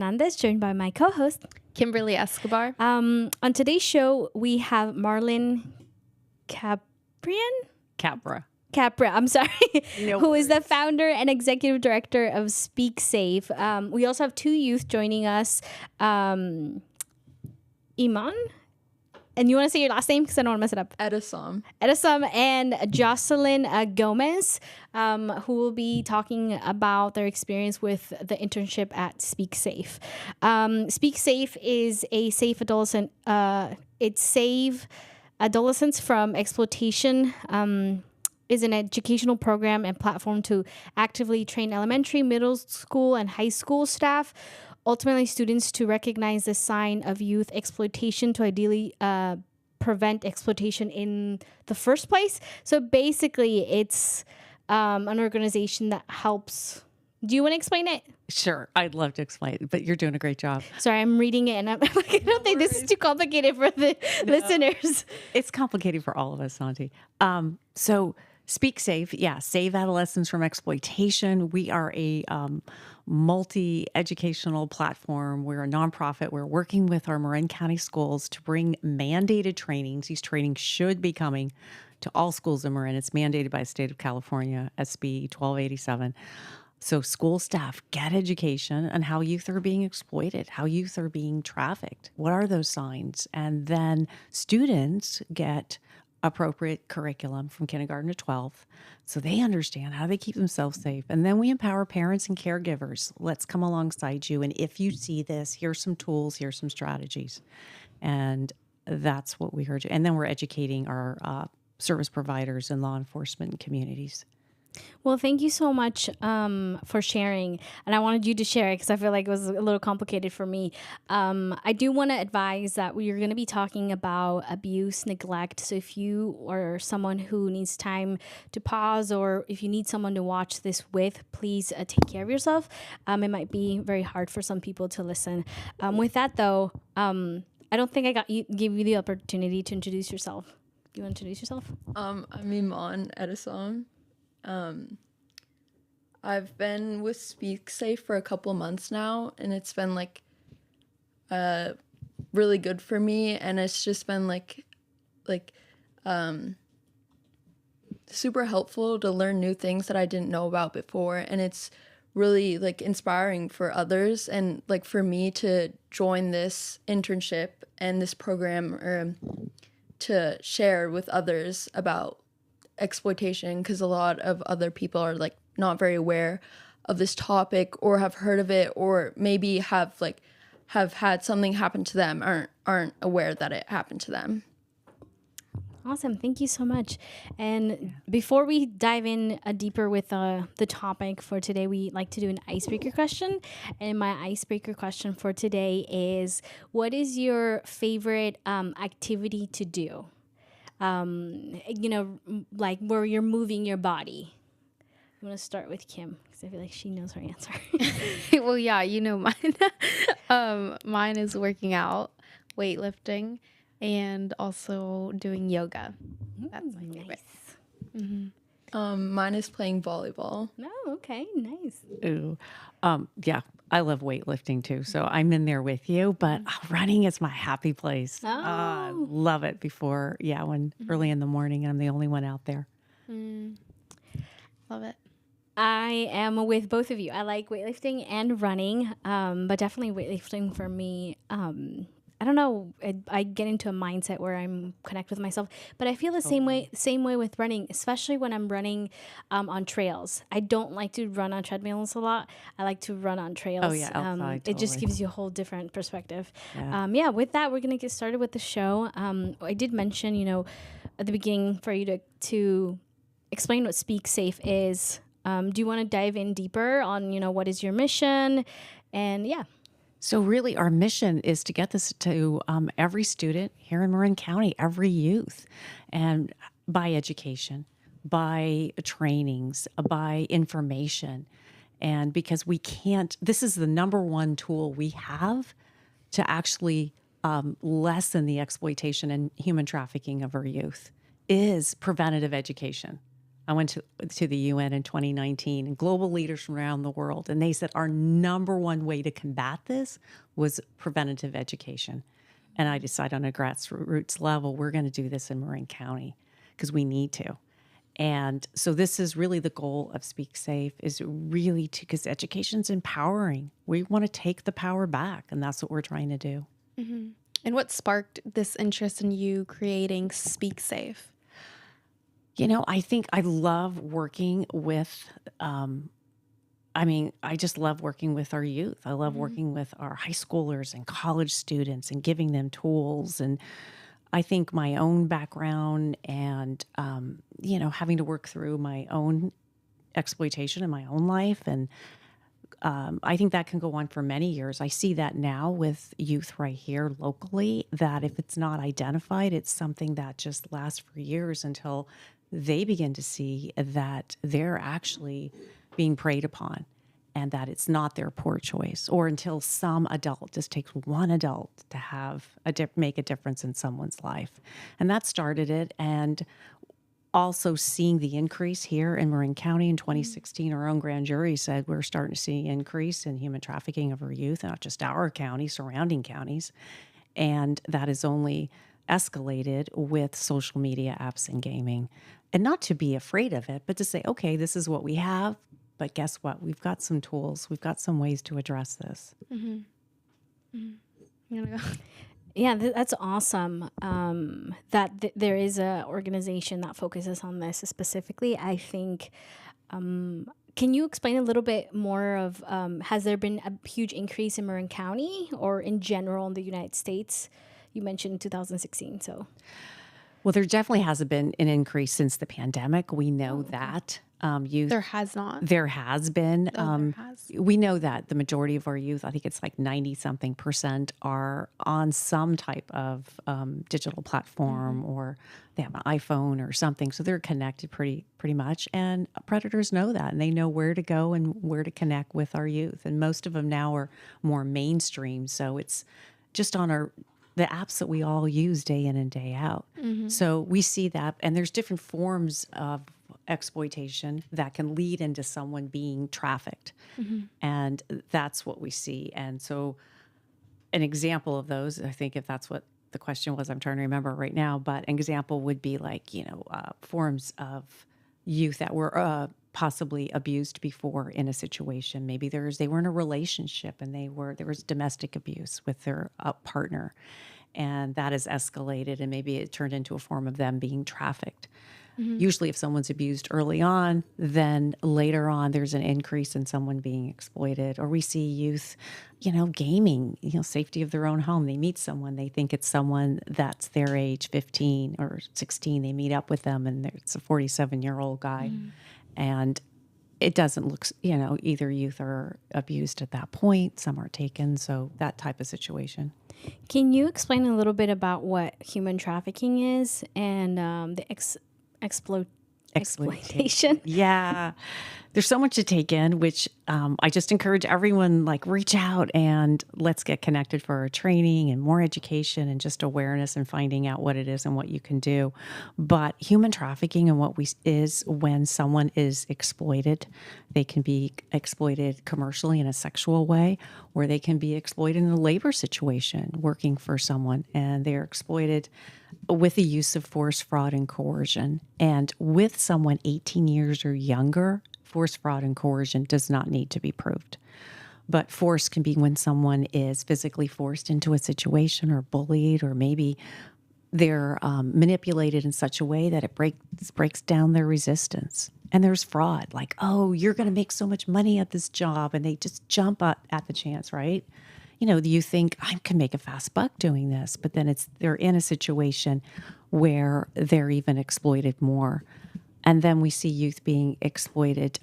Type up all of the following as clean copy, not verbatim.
Hernandez, joined by my co-host, Kimberly Escobar. On today's show, we have Marlene Capra. I'm sorry, who is the founder and executive director of SpeakSafe. We also have two youth joining us, Iman. And you want to say your last name because I don't want to mess it up. Edison and Jocelin Gomez, who will be talking about their experience with the internship at SpeakSafe. SpeakSafe is a safe adolescent. It's save adolescents from exploitation. Is an educational program and platform to actively train elementary, middle school, and high school staff. Ultimately, students to recognize the sign of youth exploitation to ideally prevent exploitation in the first place. So basically, it's an organization that helps. Do you want to explain it? Sure, I'd love to explain it, but you're doing a great job. Sorry, I'm reading it, and I'm like, I don't think this is too complicated for the listeners. It's complicated for all of us, Santi. So SpeakSafe, save adolescents from exploitation. We are a multi-educational platform. We're a nonprofit. We're working with our Marin County schools to bring mandated trainings. These trainings should be coming to all schools in Marin. It's mandated by the state of California, SB 1287. So school staff get education on how youth are being exploited, how youth are being trafficked. What are those signs? And then students get appropriate curriculum from kindergarten to 12th so they understand how they keep themselves safe. And then we empower parents and caregivers. Let's come alongside you. And if you see this, here's some tools, here's some strategies. And that's what we heard. And then we're educating our service providers and law enforcement communities. Well, thank you so much for sharing. And I wanted you to share it because I feel like it was a little complicated for me. I do want to advise that we are going to be talking about abuse, neglect. So if you are someone who needs time to pause or if you need someone to watch this with, please take care of yourself. It might be very hard for some people to listen. With that, though, I don't think gave you the opportunity to introduce yourself. Do you want to introduce yourself? I'm Iman Edison. I've been with SpeakSafe for a couple months now, and it's been really good for me, and it's just been super helpful to learn new things that I didn't know about before, and it's really inspiring for others, and for me to join this internship and this program or to share with others about exploitation, because a lot of other people are not very aware of this topic or have heard of it, or maybe have had something happen to them, aren't aware that it happened to them. Awesome. Thank you so much. And before we dive in deeper with the topic for today, we like to do an icebreaker question. And my icebreaker question for today is, what is your favorite activity to do? Where you're moving your body. I'm going to start with Kim because I feel like she knows her answer. Well, yeah, mine. Mine is working out, weightlifting, and also doing yoga. That's my favorite. Mm-hmm. Mine is playing volleyball. Oh, okay, nice. Ooh. I love weightlifting too. So I'm in there with you, but running is my happy place. I love it when early in the morning and I'm the only one out there. Love it. I am with both of you. I like weightlifting and running, but definitely weightlifting for me. I don't know. I get into a mindset where I'm connect with myself, but I feel the same way with running, especially when I'm running on trails. I don't like to run on treadmills a lot. I like to run on trails. Oh yeah, outside. It just gives you a whole different perspective. Yeah. With that, we're gonna get started with the show. I did mention, at the beginning for you to explain what SpeakSafe is. Do you want to dive in deeper on what is your mission, and yeah. So really our mission is to get this to every student here in Marin County, every youth, and by education, by trainings, by information. And because this is the number one tool we have to actually lessen the exploitation and human trafficking of our youth is preventative education. I went to the UN in 2019 and global leaders from around the world, and they said our number one way to combat this was preventative education. And I decided on a grassroots level, we're going to do this in Marin County because we need to. And so this is really the goal of SpeakSafe, is really to, because education's empowering. We want to take the power back, and that's what we're trying to do. And what sparked this interest in you creating SpeakSafe? You know, I think I love working with, I just love working with our youth. I love working with our high schoolers and college students and giving them tools. And I think my own background and, having to work through my own exploitation in my own life. And I think that can go on for many years. I see that now with youth right here locally, that if it's not identified, it's something that just lasts for years until they begin to see that they're actually being preyed upon and that it's not their poor choice, or until some adult, just takes one adult to have make a difference in someone's life. And that started it. And also seeing the increase here in Marin County in 2016, our own grand jury said we're starting to see an increase in human trafficking of our youth, not just our county, surrounding counties. And that is only escalated with social media apps and gaming. And not to be afraid of it, but to say, okay, this is what we have, but guess what? We've got some tools. We've got some ways to address this. You gonna go? Yeah, that's awesome. There is a organization that focuses on this specifically. I think. Can you explain a little bit more of, has there been a huge increase in Marin County or in general in the United States? You mentioned 2016, so. Well, there definitely hasn't been an increase since the pandemic. We know that. Youth. There has not. There has been. There has. We know that the majority of our youth, I think it's like 90-something%, are on some type of digital platform, or they have an iPhone or something. So they're connected pretty much. And predators know that, and they know where to go and where to connect with our youth. And most of them now are more mainstream. So it's just on the apps that we all use day in and day out. So we see that, and there's different forms of exploitation that can lead into someone being trafficked. And that's what we see. And so an example of those, I think if that's what the question was, I'm trying to remember right now, but an example would be like, forms of youth that were possibly abused before in a situation. Maybe they were in a relationship and there was domestic abuse with their partner, and that has escalated, and maybe it turned into a form of them being trafficked. Usually if someone's abused early on, then later on there's an increase in someone being exploited. Or we see youth, gaming, safety of their own home. They meet someone, they think it's someone that's their age, 15 or 16. They meet up with them and it's a 47-year-old guy. And it doesn't look, either youth are abused at that point, some are taken. So that type of situation. Can you explain a little bit about what human trafficking is and the exploitation? Yeah. There's so much to take in, which I just encourage everyone, reach out and let's get connected for our training and more education and just awareness and finding out what it is and what you can do. But human trafficking and is when someone is exploited. They can be exploited commercially in a sexual way, or they can be exploited in a labor situation, working for someone, and they're exploited with the use of force, fraud, and coercion. And with someone 18 years or younger, force, fraud, and coercion does not need to be proved. But force can be when someone is physically forced into a situation or bullied, or maybe they're manipulated in such a way that it breaks down their resistance. And there's fraud, like, oh, you're going to make so much money at this job, and they just jump at the chance, right? You think, I can make a fast buck doing this, but then they're in a situation where they're even exploited more. And then we see youth being exploited,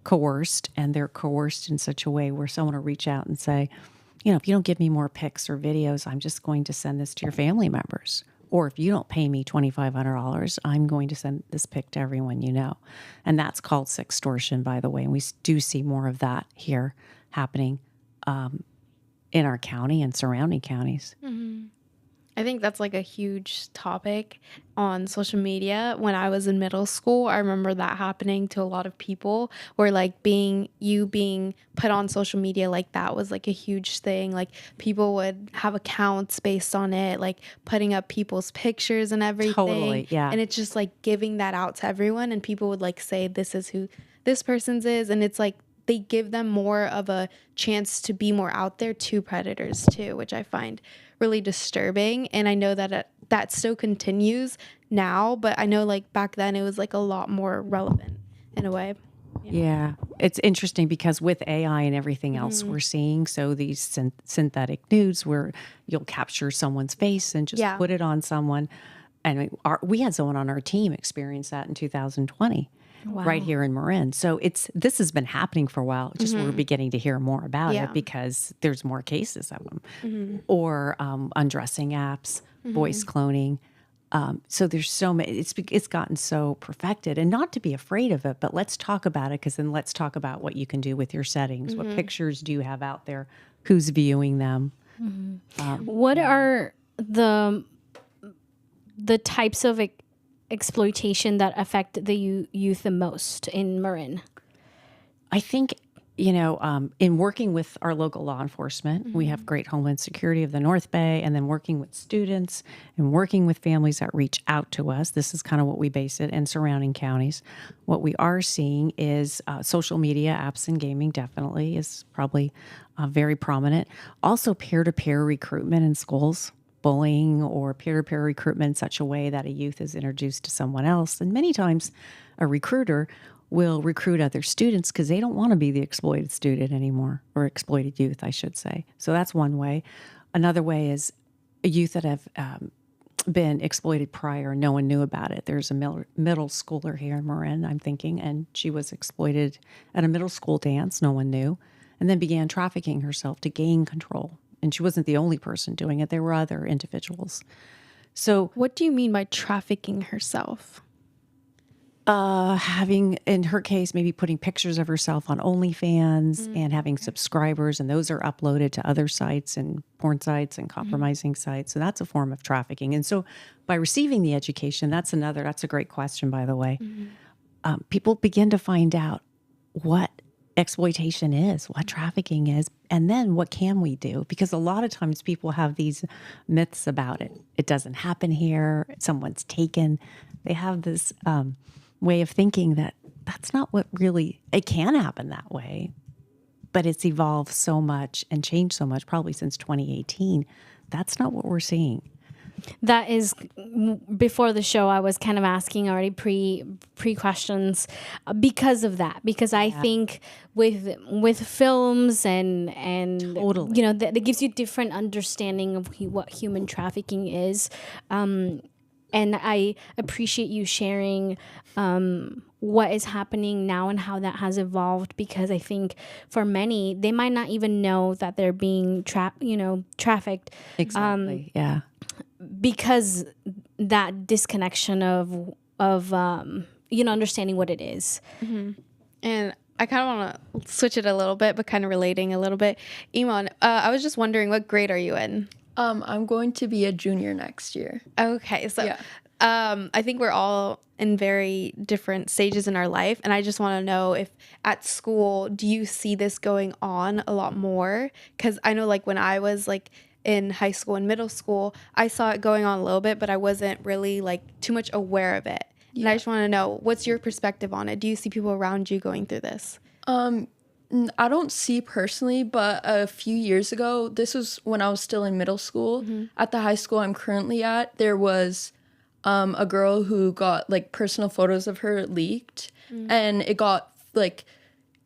coerced, and they're coerced in such a way where someone will reach out and say, if you don't give me more pics or videos, I'm just going to send this to your family members. Or if you don't pay me $2,500, I'm going to send this pic to everyone you know. And that's called sextortion, by the way. And we do see more of that here happening in our county and surrounding counties. I think that's like a huge topic on social media. When I was in middle school, I remember that happening to a lot of people, where like being put on social media like that was like a huge thing. Like people would have accounts based on it, like putting up people's pictures and everything. Totally, yeah. And it's just like giving that out to everyone, and people would like say this is who this person's is, and it's like they give them more of a chance to be more out there to predators too, which I find really disturbing. And I know that that still continues now, but I know like back then it was like a lot more relevant in a way. Yeah, it's interesting because with AI and everything else we're seeing, so these synthetic nudes where you'll capture someone's face and just put it on someone. And we had someone on our team experience that in 2020. Right here in Marin. So this has been happening for a while. Just we're beginning to hear more about it because there's more cases of them. Or undressing apps, voice cloning. So there's so many. It's gotten so perfected, and not to be afraid of it, but let's talk about it, because then let's talk about what you can do with your settings. What pictures do you have out there? Who's viewing them? What are the types of exploitation that affect the youth the most in Marin? I think, in working with our local law enforcement, we have great Homeland Security of the North Bay, and then working with students and working with families that reach out to us. This is kind of what we base it in surrounding counties. What we are seeing is social media, apps, and gaming definitely is probably very prominent. Also, peer-to-peer recruitment in schools. Bullying or peer-to-peer recruitment in such a way that a youth is introduced to someone else. And many times a recruiter will recruit other students because they don't want to be the exploited student anymore, or exploited youth, I should say. So that's one way. Another way is a youth that have been exploited prior and no one knew about it. There's a middle schooler here in Marin, I'm thinking, and she was exploited at a middle school dance, no one knew, and then began trafficking herself to gain control. And she wasn't the only person doing it. There were other individuals. So what do you mean by trafficking herself? Having, in her case, maybe putting pictures of herself on OnlyFans and having subscribers, and those are uploaded to other sites and porn sites and compromising sites. So that's a form of trafficking. And so by receiving the education, that's a great question, by the way. People begin to find out what exploitation is, what trafficking is, and then what can we do? Because a lot of times people have these myths about it. It doesn't happen here. Someone's taken. They have this way of thinking that that's not what really, it can happen that way, but it's evolved so much and changed so much, probably since 2018. That's not what we're seeing. That is, before the show, I was kind of asking already pre questions because of that. Because I think with films and Totally. that gives you different understanding of what human trafficking is. And I appreciate you sharing what is happening now and how that has evolved, because I think for many, they might not even know that they're being trafficked. Exactly. Yeah. Because that disconnection of understanding what it is. And I kind of want to switch it a little bit, but kind of relating a little bit. Iman, I was just wondering, what grade are you in? I'm going to be a junior next year. Okay, so Yeah. I think we're all in very different stages in our life, and I just want to know if at school, do you see this going on a lot more? Because I know, like, when I was like in high school and middle school, I saw it going on a little bit, but I wasn't really like too much aware of it. Yeah. And I just want to know, what's your perspective on it? Do you see people around you going through this? I don't see personally, but a few years ago, this was when I was still in middle school. At the high school I'm currently at, there was a girl who got like personal photos of her leaked, and it got like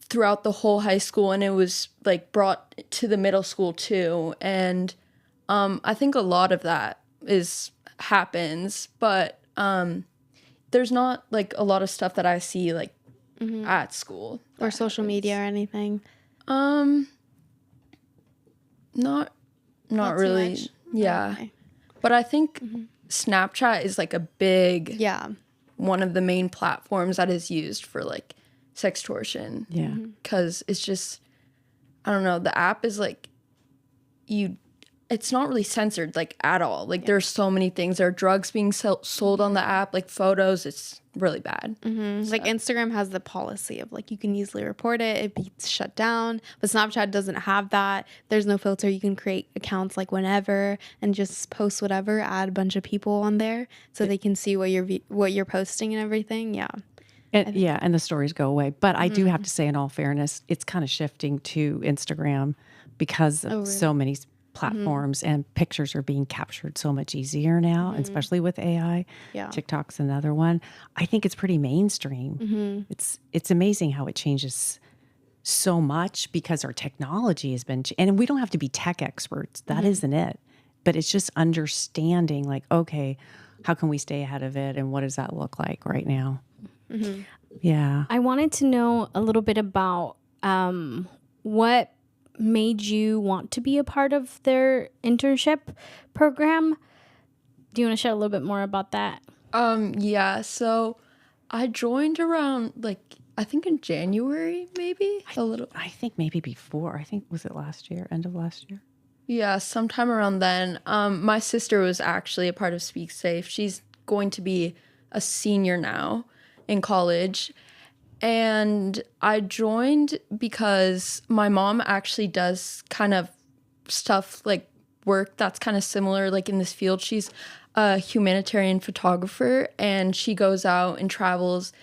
throughout the whole high school, and it was like brought to the middle school too. And I think a lot of that happens, but there's not like a lot of stuff that I see like at school or social media or anything. Not really. Much. Yeah. Okay. But I think Snapchat is like a big one of the main platforms that is used for like sextortion. Yeah. Because it's just, I don't know, the app is like it's not really censored like at all. Like there's so many things. There are drugs being sold on the app, like photos. It's really bad. Like Instagram has the policy of like you can easily report it, it be shut down, but Snapchat doesn't have that. There's no filter. You can create accounts like whenever and just post whatever, add a bunch of people on there so they can see what you're posting and everything. Yeah. And the stories go away. But I do have to say, in all fairness, it's kind of shifting to Instagram because of so many platforms and pictures are being captured so much easier now, especially with AI. Yeah. TikTok's another one. I think it's pretty mainstream. It's amazing how it changes so much because our technology has been, and we don't have to be tech experts. That isn't it. But it's just understanding like, okay, how can we stay ahead of it? And what does that look like right now? Yeah. I wanted to know a little bit about what made you want to be a part of their internship program. Do you want to share a little bit more about that? Yeah, so I joined around like I think in January, maybe a little. I think maybe before. I think, was it last year, end of last year? Yeah, sometime around then. My sister was actually a part of SpeakSafe. She's going to be a senior now in college. And I joined because my mom actually does kind of stuff like work that's kind of similar, like in this field. She's a humanitarian photographer and she goes out and travels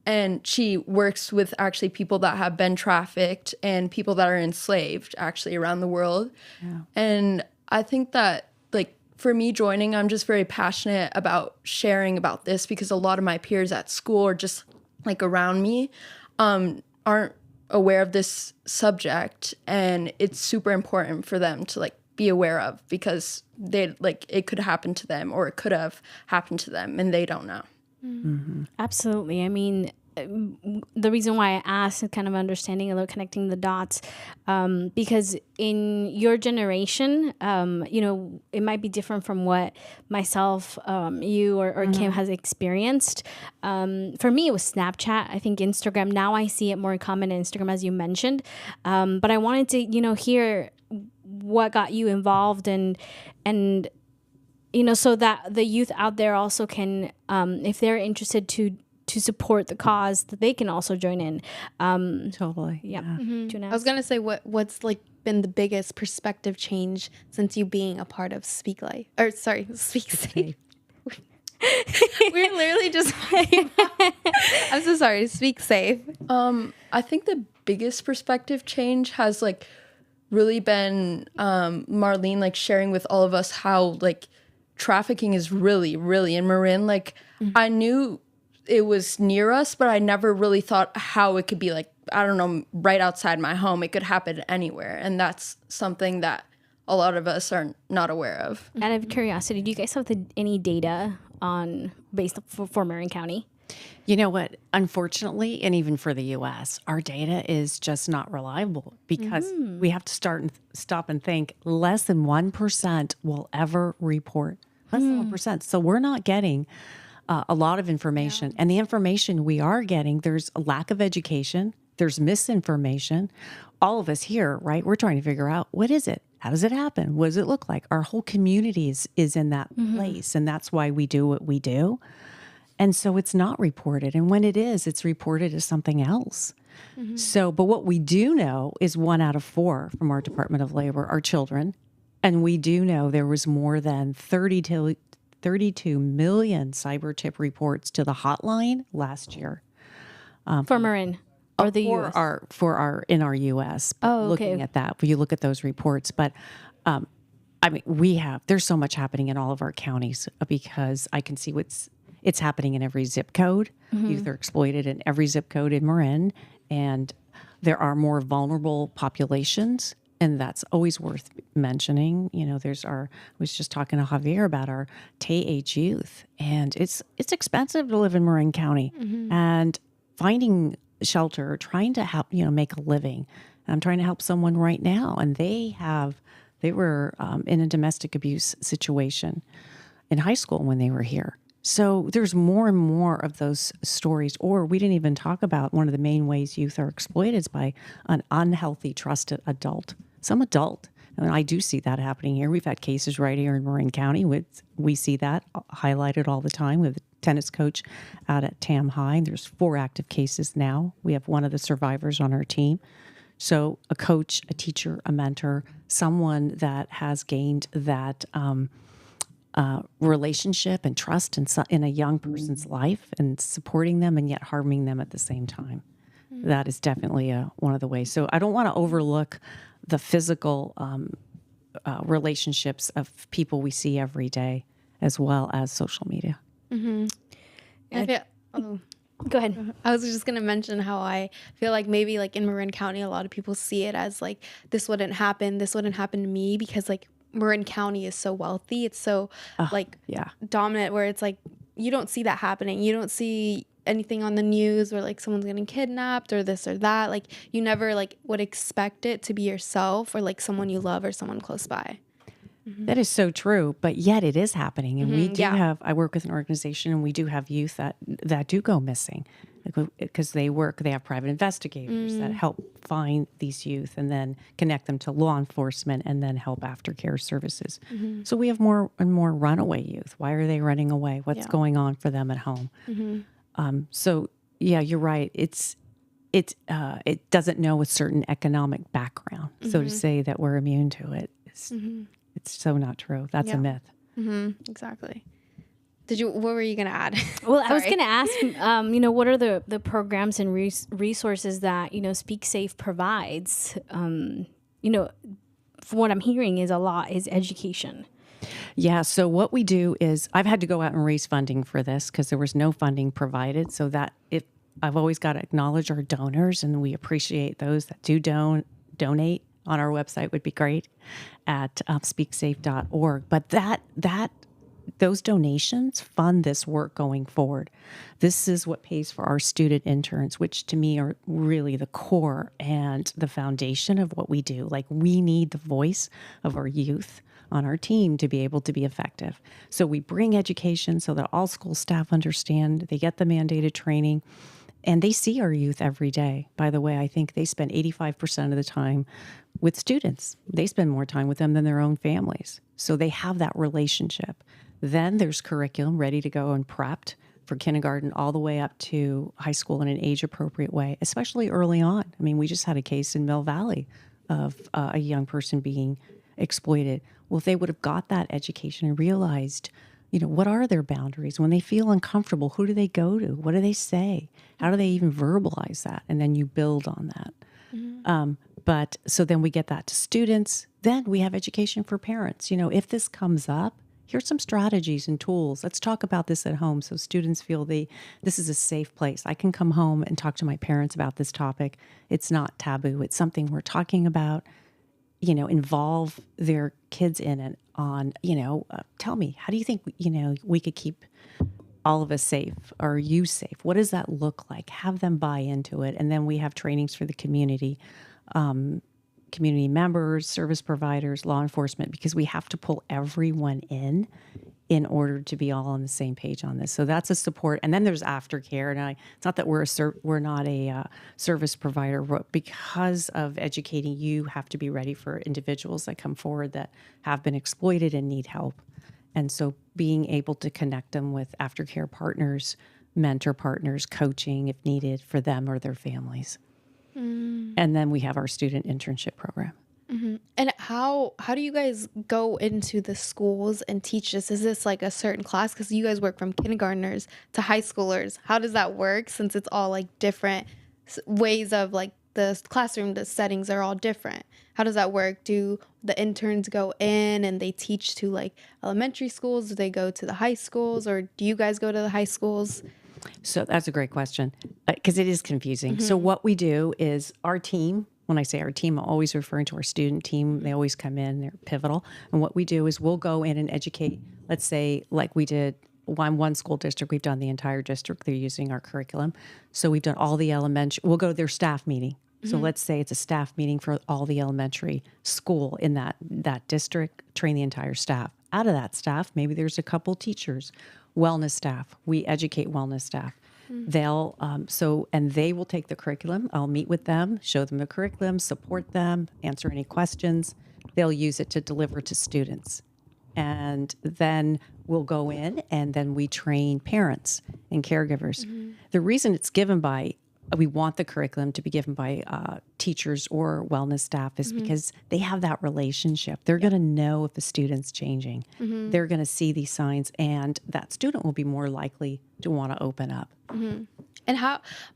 and she works with actually people that have been trafficked and people that are enslaved actually around the world. Yeah. And I think that like for me joining, I'm just very passionate about sharing about this because a lot of my peers at school or just like around me aren't aware of this subject, and it's super important for them to like be aware of because they like it could happen to them or it could have happened to them and they don't know. Absolutely. I mean, the reason why I asked is kind of understanding a little, connecting the dots, because in your generation, you know, it might be different from what myself, you or Kim has experienced. For me, it was Snapchat. I think Instagram. Now I see it more common in Instagram, as you mentioned. But I wanted to, you know, hear what got you involved and you know, so that the youth out there also can, if they're interested to support the cause, that they can also join in. Totally. Yeah. I was gonna say what's like been the biggest perspective change since you being a part of SpeakSafe. We're literally just I'm so sorry, SpeakSafe. I think the biggest perspective change has like really been Marlene like sharing with all of us how like trafficking is really, really in Marin. Like I knew it was near us, but I never really thought how it could be like, I don't know, right outside my home. It could happen anywhere. And that's something that a lot of us are not aware of. Out of curiosity, do you guys have any data on based for Marin County? You know what? Unfortunately, and even for the U.S., our data is just not reliable because we have to stop and think less than 1% will ever report. Less than 1%. So we're not getting a lot of information. And the information we are getting, there's a lack of education. There's misinformation. All of us here, right? We're trying to figure out, what is it? How does it happen? What does it look like? Our whole community is in that place. And that's why we do what we do. And so it's not reported. And when it is, it's reported as something else. So, but what we do know is 1 out of 4 from our Department of Labor are children. And we do know there was more than 32 million cyber tip reports to the hotline last year. For Marin or the U.S.? In our U.S. Looking at that, you look at those reports. But I mean, there's so much happening in all of our counties because I can see it's happening in every zip code. Youth are exploited in every zip code in Marin, and there are more vulnerable populations. And that's always worth mentioning. You know, I was just talking to Javier about our age youth, and it's expensive to live in Marin County and finding shelter, trying to help, you know, make a living. And I'm trying to help someone right now, and they were in a domestic abuse situation in high school when they were here. So there's more and more of those stories. Or we didn't even talk about one of the main ways youth are exploited is by an unhealthy, trusted adult. Some adult And I do see that happening here. We've had cases right here in Marin County. We see that highlighted all the time. We have a tennis coach out at Tam High. There's 4 active cases now. We have one of the survivors on our team. So a coach, a teacher, a mentor, someone that has gained that relationship and trust in a young person's life and supporting them and yet harming them at the same time. That is definitely one of the ways. So I don't want to overlook the physical relationships of people we see every day, as well as social media. I feel, Go ahead. I was just gonna mention how I feel like maybe like in Marin County, a lot of people see it as like this wouldn't happen to me, because like Marin County is so wealthy. It's so dominant, where it's like you don't see that happening. You don't see anything on the news where like someone's getting kidnapped or this or that. Like you never like would expect it to be yourself or like someone you love or someone close by. That is so true, but yet it is happening. And we do I work with an organization, and we do have youth that do go missing, because they have private investigators that help find these youth and then connect them to law enforcement and then help aftercare services. So we have more and more runaway youth. Why are they running away? What's going on for them at home? So yeah, you're right. It doesn't know a certain economic background. So to say that we're immune to it is it's so not true. That's a myth. Exactly. What were you going to add? Well, I was going to ask, what are the programs and resources that, SpeakSafe provides? From what I'm hearing is education. Yeah. So what we do is I've had to go out and raise funding for this because there was no funding provided. So that I've always got to acknowledge our donors, and we appreciate those that do donate. On our website would be great at speaksafe.org. But those donations fund this work going forward. This is what pays for our student interns, which to me are really the core and the foundation of what we do. Like, we need the voice of our youth on our team to be able to be effective. So we bring education so that all school staff understand, they get the mandated training, and they see our youth every day. By the way, I think they spend 85% of the time with students. They spend more time with them than their own families. So they have that relationship. Then there's curriculum ready to go and prepped for kindergarten all the way up to high school in an age-appropriate way, especially early on. I mean, we just had a case in Mill Valley of a young person being exploited. Well, if they would have got that education and realized, what are their boundaries? When they feel uncomfortable, who do they go to? What do they say? How do they even verbalize that? And then you build on that. But so then we get that to students. Then we have education for parents. If this comes up, here's some strategies and tools. Let's talk about this at home so students feel this is a safe place. I can come home and talk to my parents about this topic. It's not taboo. It's something we're talking about. Involve their kids in it on, tell me, how do you think, we could keep all of us safe? Or you safe? What does that look like? Have them buy into it. And then we have trainings for the community members, service providers, law enforcement, because we have to pull everyone in order to be all on the same page on this. So that's a support. And then there's aftercare. And it's not that we're not a service provider, but because of educating, you have to be ready for individuals that come forward that have been exploited and need help. And so being able to connect them with aftercare partners, mentor partners, coaching if needed for them or their families. And then we have our student internship program. And how do you guys go into the schools and teach this? Is this like a certain class? Because you guys work from kindergartners to high schoolers. How does that work, since it's all like different ways of like the classroom, the settings are all different? How does that work? Do the interns go in and they teach to like elementary schools? Do they go to the high schools, or do you guys go to the high schools? So that's a great question, because it is confusing. So what we do is our team, when I say our team, I'm always referring to our student team. They always come in, they're pivotal. And what we do is we'll go in and educate, let's say like we did one school district, we've done the entire district. They're using our curriculum. So we've done all the elementary, we'll go to their staff meeting. So let's say it's a staff meeting for all the elementary school in that district, train the entire staff. Out of that staff, maybe there's a couple teachers, wellness staff. We educate wellness staff. They'll, and they will take the curriculum. I'll meet with them, show them the curriculum, support them, answer any questions. they'll use it to deliver to students. And then we'll go in and then we train parents and caregivers. The reason it's given by, we want the curriculum to be given by teachers or wellness staff is because they have that relationship. They're going to know if a student's changing. They're going to see these signs, and that student will be more likely to want to open up. And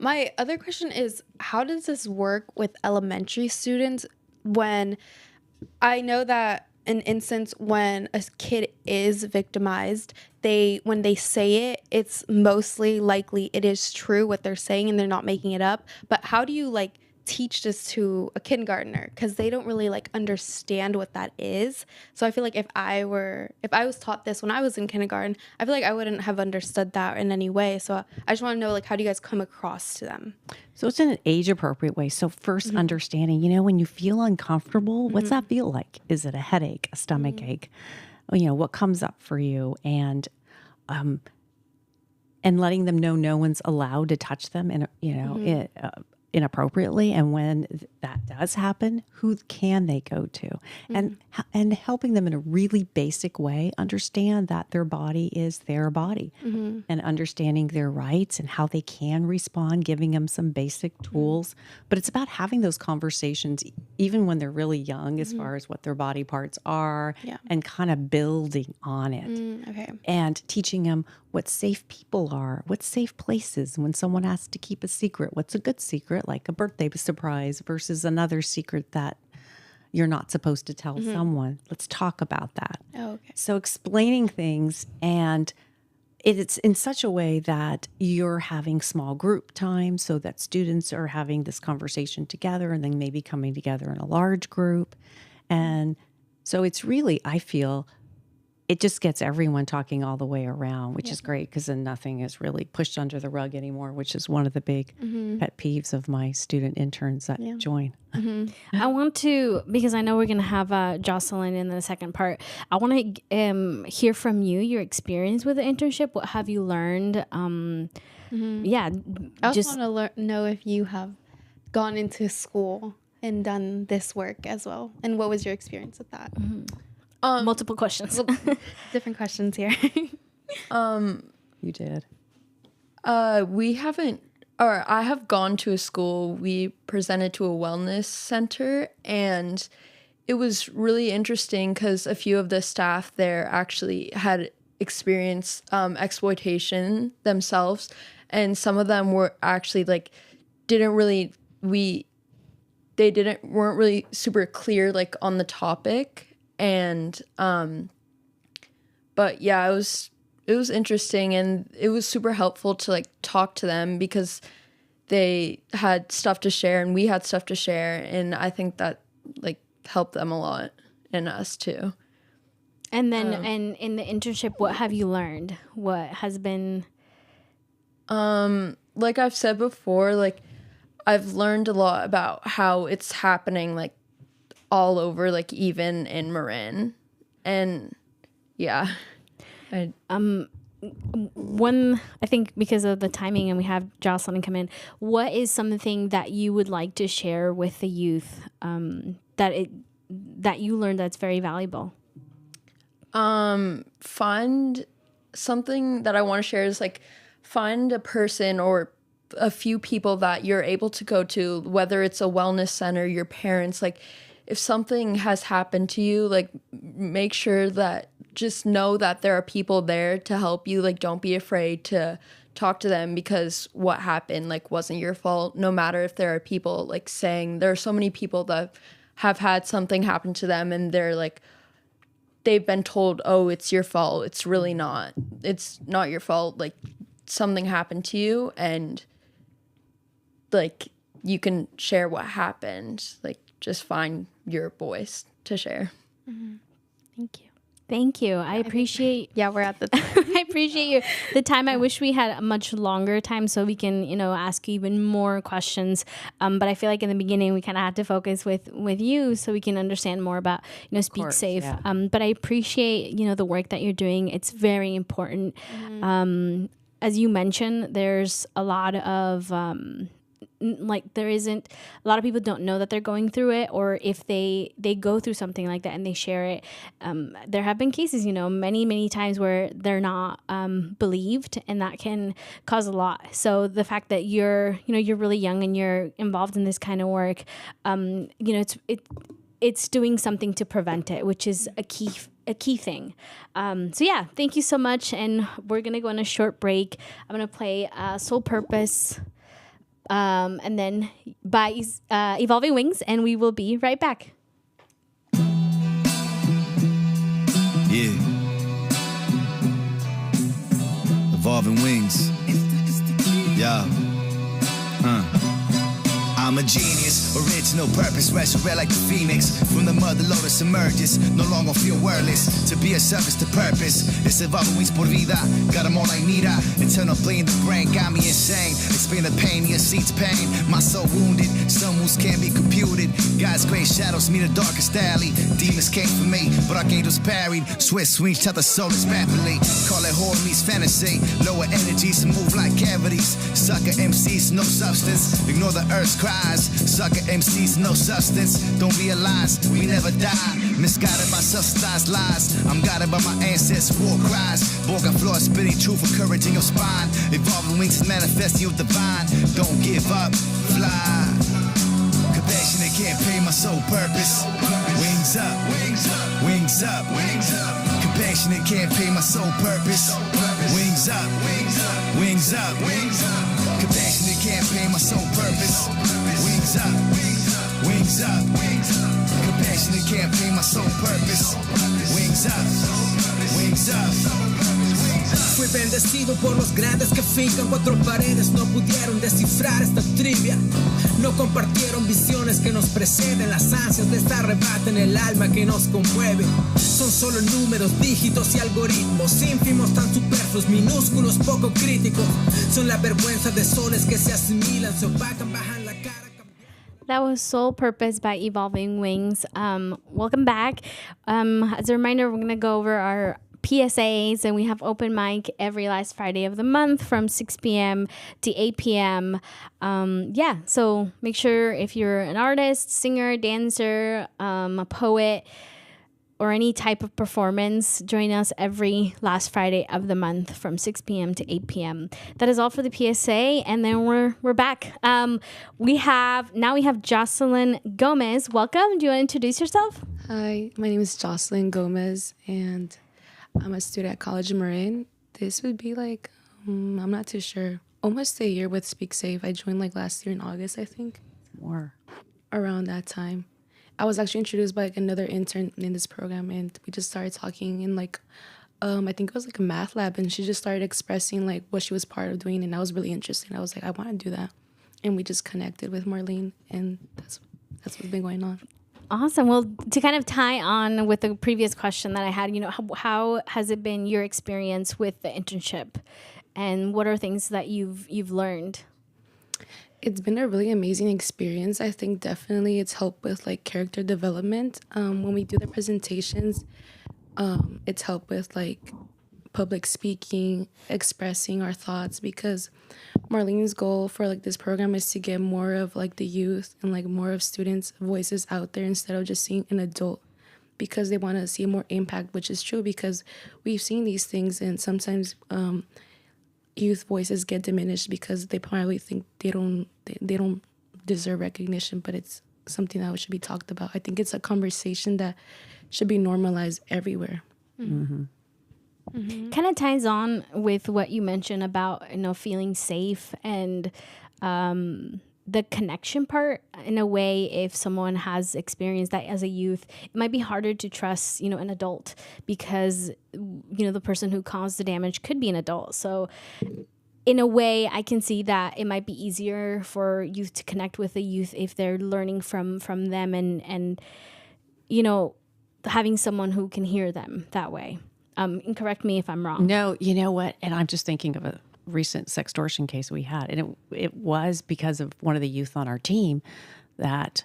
my other question is, how does this work with elementary students when I know that an instance when a kid is victimized, when they say it, it's mostly likely it is true what they're saying and they're not making it up. But how do you like teach this to a kindergartner? Because they don't really like understand what that is. So I feel like if I was taught this when I was in kindergarten, I feel like I wouldn't have understood that in any way. So I just want to know, like, how do you guys come across to them? So it's in an age appropriate way. So first understanding, when you feel uncomfortable, what's that feel like? Is it a headache, a stomach ache? What comes up for you? And letting them know no one's allowed to touch them and, inappropriately. And when that does happen, who can they go to? And helping them in a really basic way understand that their body is their body and understanding their rights and how they can respond, giving them some basic tools. But it's about having those conversations even when they're really young as far as what their body parts are and kind of building on it. Okay. And teaching them what safe people are, what's safe places. When someone asks to keep a secret, what's a good secret, like a birthday surprise versus another secret that you're not supposed to tell someone. Let's talk about that. Oh, okay. So explaining things, and it's in such a way that you're having small group time so that students are having this conversation together and then maybe coming together in a large group. And so it's really, I feel, it just gets everyone talking all the way around, which is great because then nothing is really pushed under the rug anymore, which is one of the big pet peeves of my student interns that join. I want to, because I know we're going to have Jocelyn in the second part. I want to hear from you, your experience with the internship. What have you learned? Yeah, I also want to know if you have gone into school and done this work as well. And what was your experience with that? Multiple questions. Different questions here. You did. We haven't, or I have gone to a school. We presented to a wellness center, and it was really interesting because a few of the staff there actually had experienced exploitation themselves, and some of them were actually like weren't really super clear like on the topic. And but yeah, it was interesting, and it was super helpful to like talk to them because they had stuff to share and we had stuff to share, and I think that like helped them a lot and us too. And then and in the internship, what have you learned? What has been like I've said before, like I've learned a lot about how it's happening like all over, like even in Marin. And yeah. One, I think because of the timing and we have Jocelyn come in, what is something that you would like to share with the youth that you learned that's very valuable? Find something that I want to share is like find a person or a few people that you're able to go to, whether it's a wellness center, your parents, like if something has happened to you, like make sure that just know that there are people there to help you. Like don't be afraid to talk to them because what happened like wasn't your fault. No matter if there are people like saying, there are so many people that have had something happen to them and they're like, they've been told, oh, it's your fault. It's really not. It's not your fault. Like something happened to you and like you can share what happened. Like just find your voice to share. Thank you. Thank you. I appreciate. Yeah, we're at the. I appreciate the time. I wish we had a much longer time so we can, ask you even more questions. But I feel like in the beginning we kind of had to focus with you so we can understand more about, SpeakSafe. Yeah. But I appreciate, the work that you're doing. It's very important. As you mentioned, there's a lot of like there isn't a lot of people don't know that they're going through it, or if they go through something like that and they share it. There have been cases, many times where they're not believed, and that can cause a lot. So the fact that you're really young and you're involved in this kind of work, it's doing something to prevent it, which is a key thing. So yeah, thank you so much. And we're going to go on a short break. I'm going to play Sole Purpose, and then by Evolving Wings, and we will be right back. Yeah. Evolving Wings. Yeah. I'm a genius, original purpose, resurrect like the phoenix. From the mother lotus emerges, no longer feel wordless. To be a service to purpose, it's evolving wings por vida. Got them all I need, internal bleeding the brain got me insane. Explain the pain, your seat's pain. My soul wounded, some wounds can't be computed. God's gray shadows meet the darkest alley. Demons came for me, but archangels parried. Swift swings shut the souls rapidly. Call it horror meets fantasy. Lower energies move like cavities. Sucker MCs, no substance. Ignore the earth's cry. Sucker MCs, no substance. Don't realize we never die. Misguided by subsidized lies. I'm guided by my ancestors' war cries. Born floor spitting truth, encouraging your spine. Evolving wings is manifesting your divine. Don't give up, fly. Compassionate can't pay my sole purpose. Wings up, wings up, wings up, wings up. Compassionate can't pay my sole purpose. Wings up, wings up, wings up, wings up. Compassionate can't pay my sole purpose. Wings up, wings up, wings up. Compassionate can't pay my sole purpose. Wings up, wings up. Fui bendecido por los grandes que fincan cuatro paredes. No pudieron descifrar esta trivia. No compartieron visiones que nos preceden. Las ansias les arrebatan el alma que nos conmueve. Son solo números, dígitos y algoritmos. Ínfimos, tan superfluos, minúsculos, poco críticos. Son la vergüenza de soles que se asimilan, se opacan, bajan la cara. That was Sole Purpose by Evolving Wings. Welcome back. As a reminder, we're going to go over our PSAs, and we have open mic every last Friday of the month from 6 p.m. to 8 p.m. So make sure if you're an artist, singer, dancer, a poet, or any type of performance, join us every last Friday of the month from 6 p.m. to 8 p.m. That is all for the PSA, and then we're back. We have Jocelin Gomez. Welcome. Do you want to introduce yourself? Hi, my name is Jocelin Gomez, and I'm a student at College of Marin. This would be like, I'm not too sure, almost a year with SpeakSafe. I joined like last year in August, I think. More. Around that time. I was actually introduced by like another intern in this program, and we just started talking in like, I think it was like a math lab, and she just started expressing like what she was part of doing, and I was really interested. I was like, I want to do that. And we just connected with Marlene, and that's what's been going on. Awesome. Well, to kind of tie on with the previous question that I had, how has it been your experience with the internship, and what are things that you've learned? It's been a really amazing experience. I think definitely it's helped with like character development. When we do the presentations, it's helped with like public speaking, expressing our thoughts, because Marlene's goal for like this program is to get more of like the youth and like more of students' voices out there instead of just seeing an adult, because they want to see more impact, which is true, because we've seen these things, and sometimes youth voices get diminished because they probably think they don't deserve recognition, but it's something that should be talked about. I think it's a conversation that should be normalized everywhere. Mm-hmm. Mm-hmm. Kind of ties on with what you mentioned about feeling safe and the connection part. In a way, if someone has experienced that as a youth, it might be harder to trust an adult, because the person who caused the damage could be an adult. So in a way, I can see that it might be easier for youth to connect with the youth if they're learning from them and having someone who can hear them that way. And correct me if I'm wrong. No, you know what? And I'm just thinking of a recent sextortion case we had. And it was because of one of the youth on our team that,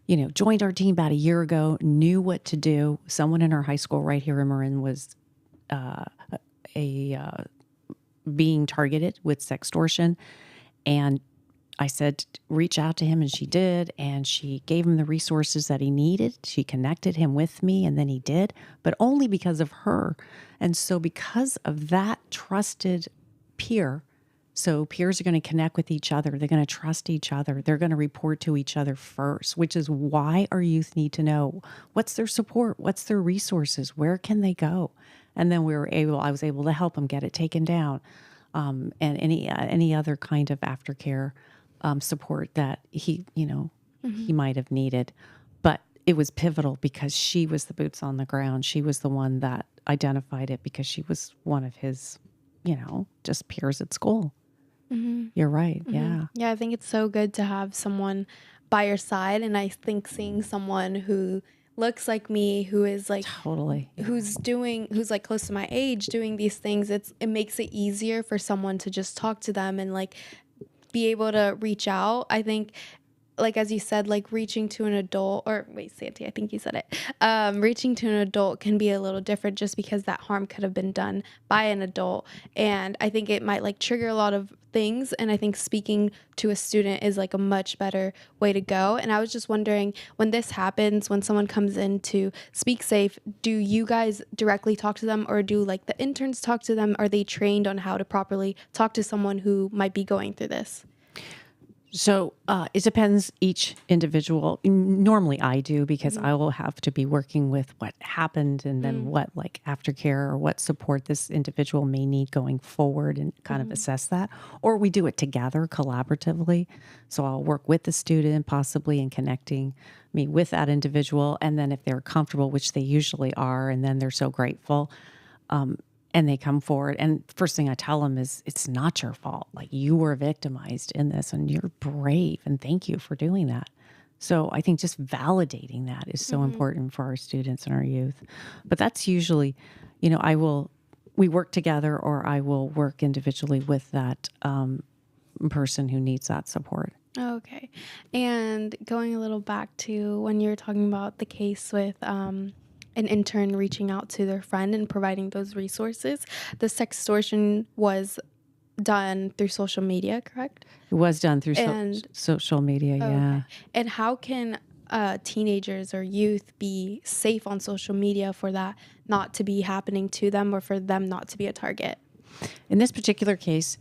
joined our team about a year ago, knew what to do. Someone in our high school right here in Marin was being targeted with sextortion. And I said, reach out to him, and she did. And she gave him the resources that he needed. She connected him with me, and then he did, but only because of her. And so because of that trusted peer, so peers are going to connect with each other. They're going to trust each other. They're going to report to each other first, which is why our youth need to know what's their support, what's their resources, where can they go? And then I was able to help him get it taken down, and any other kind of aftercare support that he might have needed. But it was pivotal because she was the boots on the ground. She was the one that identified it because she was one of his, just peers at school. You're right. Yeah. Yeah, I think it's so good to have someone by your side. And I think seeing someone who looks like me, who is like Totally. who's like close to my age doing these things, it makes it easier for someone to just talk to them and like be able to reach out. I think, like as you said, like reaching to an adult, or wait, Santi, I think you said it. Reaching to an adult can be a little different just because that harm could have been done by an adult. And I think it might like trigger a lot of things. And I think speaking to a student is like a much better way to go. And I was just wondering, when this happens, when someone comes in to SpeakSafe, do you guys directly talk to them, or do like the interns talk to them? Are they trained on how to properly talk to someone who might be going through this? So it depends each individual. Normally I do, because I will have to be working with what happened and then what like aftercare or what support this individual may need going forward, and kind of assess that. Or we do it together collaboratively. So I'll work with the student possibly in connecting me with that individual. And then if they're comfortable, which they usually are, and then they're so grateful, and they come forward, and first thing I tell them is, it's not your fault. Like, you were victimized in this, and you're brave, and thank you for doing that. So I think just validating that is so important for our students and our youth. But that's usually, we work together, or I will work individually with that person who needs that support. Okay. And going a little back to when you were talking about the case with an intern reaching out to their friend and providing those resources, the sextortion was done through social media, correct? It was done through social media, yeah. Okay. And how can teenagers or youth be safe on social media for that not to be happening to them, or for them not to be a target? In this particular case,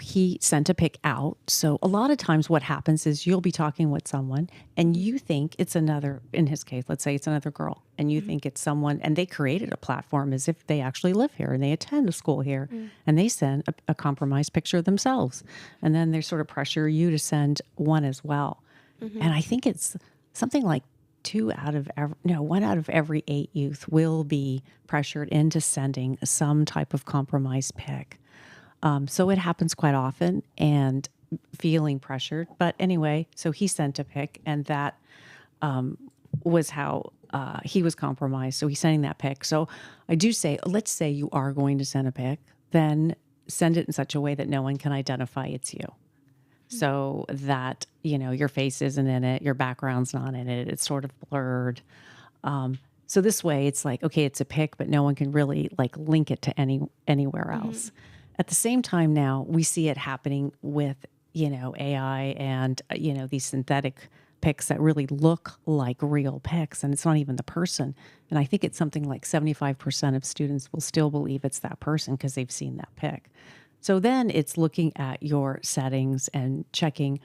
he sent a pic out. So a lot of times what happens is you'll be talking with someone and you think it's another, in his case, let's say it's another girl, and you think it's someone, and they created a platform as if they actually live here and they attend a school here, and they send a compromised picture of themselves. And then they sort of pressure you to send one as well. And I think it's something like 1 out of every 8 youth will be pressured into sending some type of compromised pic. So it happens quite often, and feeling pressured. But anyway, so he sent a pic, and that was how he was compromised. So he's sending that pic. So I do say, let's say you are going to send a pic, then send it in such a way that no one can identify it's you. So that, your face isn't in it, your background's not in it, it's sort of blurred. So this way it's like, okay, it's a pic, but no one can really like link it to anywhere else. At the same time now, we see it happening with, AI and, these synthetic pics that really look like real pics, and it's not even the person. And I think it's something like 75% of students will still believe it's that person because they've seen that pic. So then it's looking at your settings and checking,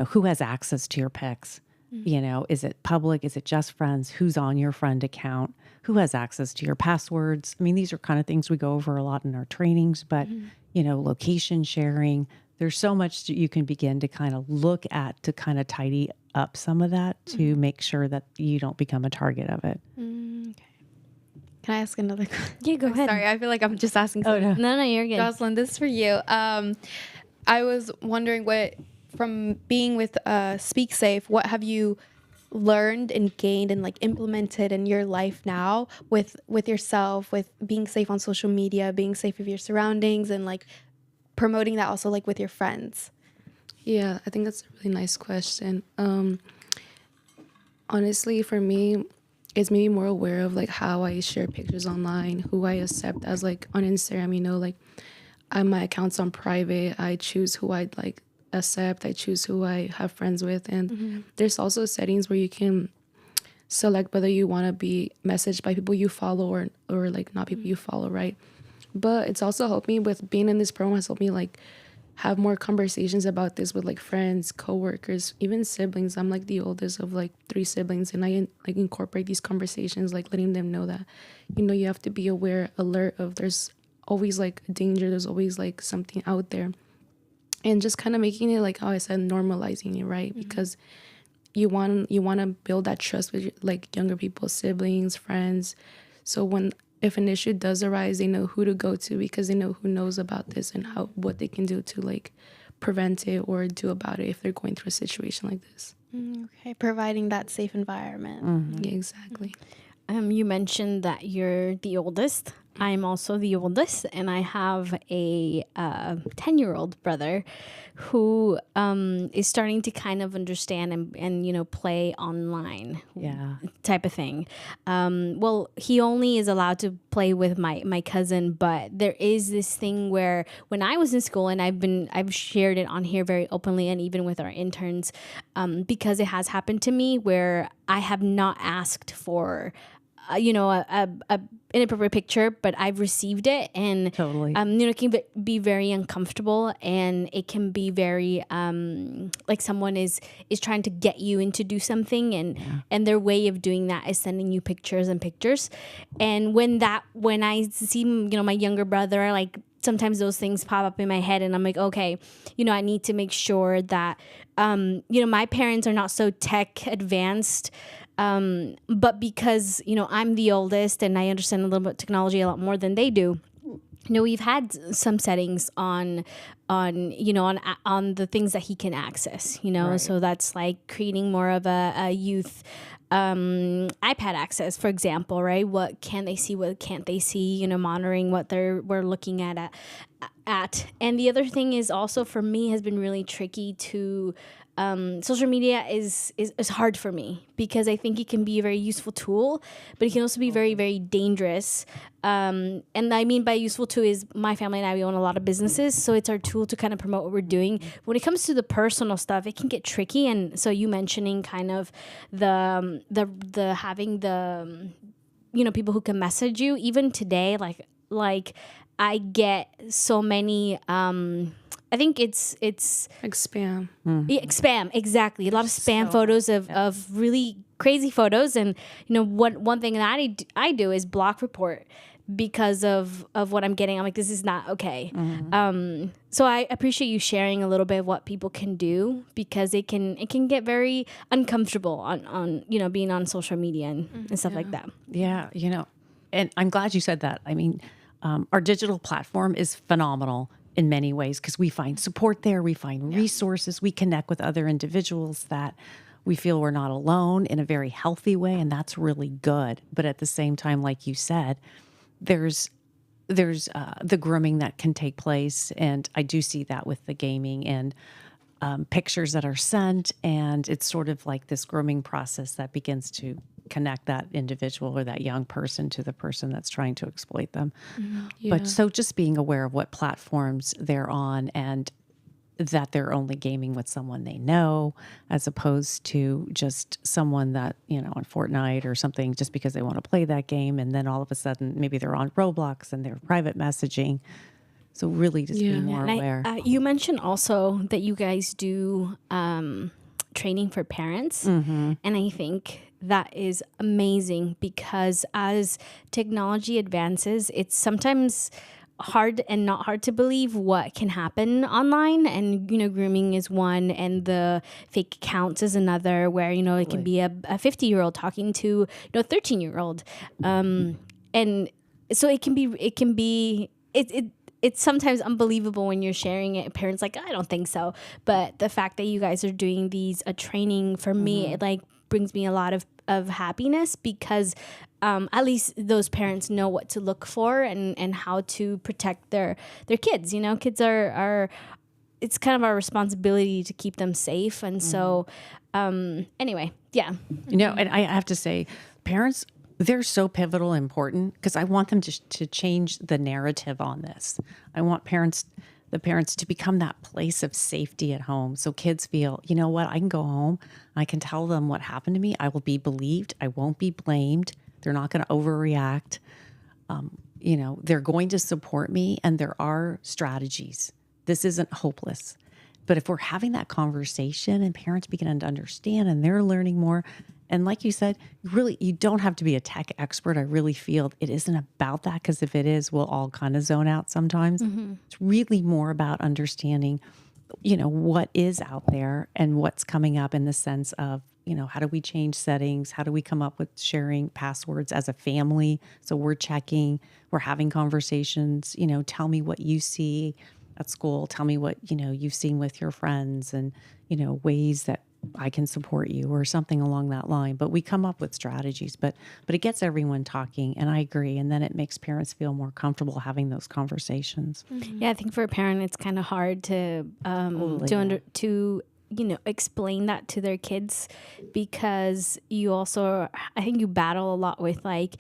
who has access to your pics. Is it public? Is it just friends? Who's on your friend account? Who has access to your passwords? I mean, these are kind of things we go over a lot in our trainings, but, location sharing. There's so much that you can begin to kind of look at to kind of tidy up some of that to make sure that you don't become a target of it. Okay. Can I ask another question? Yeah, go ahead. Sorry, I feel like I'm just asking. Oh, no. No, you're good. Jocelyn, this is for you. I was wondering from being with SpeakSafe, what have you learned and gained and like implemented in your life now with yourself, with being safe on social media, being safe with your surroundings, and like promoting that also like with your friends? Yeah, I think that's a really nice question. Honestly, for me, it's made me more aware of like how I share pictures online, who I accept as like on Instagram, like my account's on private. I choose who I'd like accept. I choose who I have friends with. And there's also settings where you can select whether you want to be messaged by people you follow or like not people you follow, right? But it's also helped me with being in this program, has helped me like have more conversations about this with like friends, coworkers, even siblings. I'm like the oldest of like 3 siblings, and I like incorporate these conversations, like letting them know that, you know, you have to be aware, alert of there's always like a danger, there's always like something out there, and just kind of making it, like how I said, normalizing it, right? Because you want to build that trust with like younger people, siblings, friends, so if an issue does arise, they know who to go to because they know who knows about this and what they can do to like prevent it or do about it if they're going through a situation like this. Okay, providing that safe environment. Yeah, exactly. You mentioned that you're the oldest. I'm also the oldest, and I have a 10-year-old brother who is starting to kind of understand and you know, play online, type of thing. Well, he only is allowed to play with my cousin, but there is this thing where when I was in school, and I've shared it on here very openly, and even with our interns, because it has happened to me where I have not asked for you know, a inappropriate picture, but I've received it, and Totally. you know, it can be very uncomfortable, and it can be very like someone is trying to get you in to do something, and their way of doing that is sending you pictures and pictures, and when I see, you know, my younger brother, like sometimes those things pop up in my head, and I'm like, okay, you know, I need to make sure that you know, my parents are not so tech advanced. But because, you know, I'm the oldest and I understand a little bit of technology a lot more than they do, you know, we've had some settings on you know, on the things that he can access, you know, so that's like creating more of a youth iPad access, for example, right? What can they see? What can't they see? You know, monitoring what we're looking at. And the other thing is also for me has been really tricky to. Social media is hard for me because I think it can be a very useful tool, but it can also be very, very dangerous. And I mean by useful tool is my family and I, we own a lot of businesses, so it's our tool to kind of promote what we're doing. When it comes to the personal stuff, it can get tricky. And so you mentioning kind of the having the you know, people who can message you even today, like I get so many. I think it's Like spam. yeah, spam, exactly. A lot of spam photos of really crazy photos, and you know one thing that I do is block report because of what I'm getting. I'm like, this is not okay. So I appreciate you sharing a little bit of what people can do because it can get very uncomfortable on you know, being on social media and stuff like that. Yeah, you know, and I'm glad you said that. I mean, our digital platform is phenomenal in many ways because we find support there, we find resources, we connect with other individuals that we feel we're not alone in a very healthy way, and that's really good. But at the same time, like you said, there's the grooming that can take place, and I do see that with the gaming and pictures that are sent, and it's sort of like this grooming process that begins to connect that individual or that young person to the person that's trying to exploit them. But so just being aware of what platforms they're on and that they're only gaming with someone they know as opposed to just someone that, you know, on Fortnite or something just because they want to play that game, and then all of a sudden maybe they're on Roblox and they're private messaging. So really just be more aware. You mentioned also that you guys do training for parents, and I think that is amazing because as technology advances, it's sometimes hard and not hard to believe what can happen online, and you know, grooming is one and the fake accounts is another, where you know, it can be a 50-year-old talking to, you know, a 13-year-old, and so it can be it's sometimes unbelievable when you're sharing it. Parents like, I don't think so, but the fact that you guys are doing these training for me, it like brings me a lot of happiness because at least those parents know what to look for and how to protect their kids. You know, kids are it's kind of our responsibility to keep them safe. And so anyway, yeah. You know, and I have to say, parents, they're so pivotal and important because I want them to change the narrative on this. I want parents the parents to become that place of safety at home. So kids feel, you know what, I can go home. I can tell them what happened to me. I will be believed. I won't be blamed. They're not going to overreact. They're going to support me, and there are strategies. This isn't hopeless. But if we're having that conversation and parents begin to understand and they're learning more, and like you said, really, you don't have to be a tech expert. I really feel it isn't about that, because if it is, we'll all kind of zone out sometimes. It's really more about understanding, what is out there and what's coming up in the sense of, how do we change settings? How do we come up with sharing passwords as a family? So we're checking, we're having conversations, tell me what you see at school. Tell me what, you've seen with your friends and, ways that I can support you or something along that line. But we come up with strategies, but it gets everyone talking, and I agree. And then it makes parents feel more comfortable having those conversations. Yeah, I think for a parent, it's kind of hard to explain that to their kids, because you also, I think you battle a lot with like,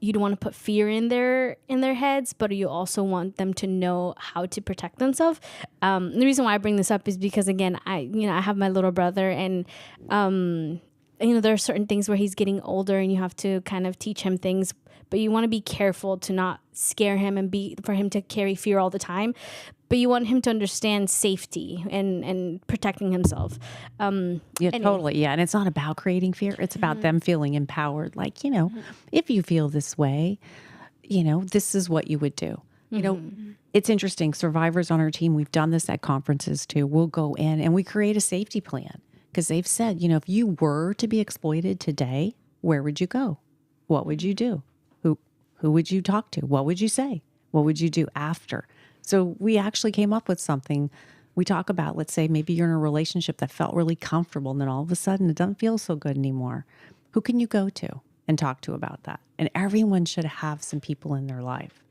you don't want to put fear in their heads, but you also want them to know how to protect themselves. The reason why I bring this up is because, again, I have my little brother, and there are certain things where he's getting older and you have to kind of teach him things, but you want to be careful to not scare him and for him to carry fear all the time. But you want him to understand safety and protecting himself. Totally. Yeah. And it's not about creating fear. It's about them feeling empowered. Like, if you feel this way, this is what you would do. It's interesting. Survivors on our team, we've done this at conferences too. We'll go in and we create a safety plan, because they've said, if you were to be exploited today, where would you go? What would you do? Who would you talk to? What would you say? What would you do after? So we actually came up with something. We talk about, let's say maybe you're in a relationship that felt really comfortable, and then all of a sudden it doesn't feel so good anymore. Who can you go to and talk to about that? And everyone should have some people in their life,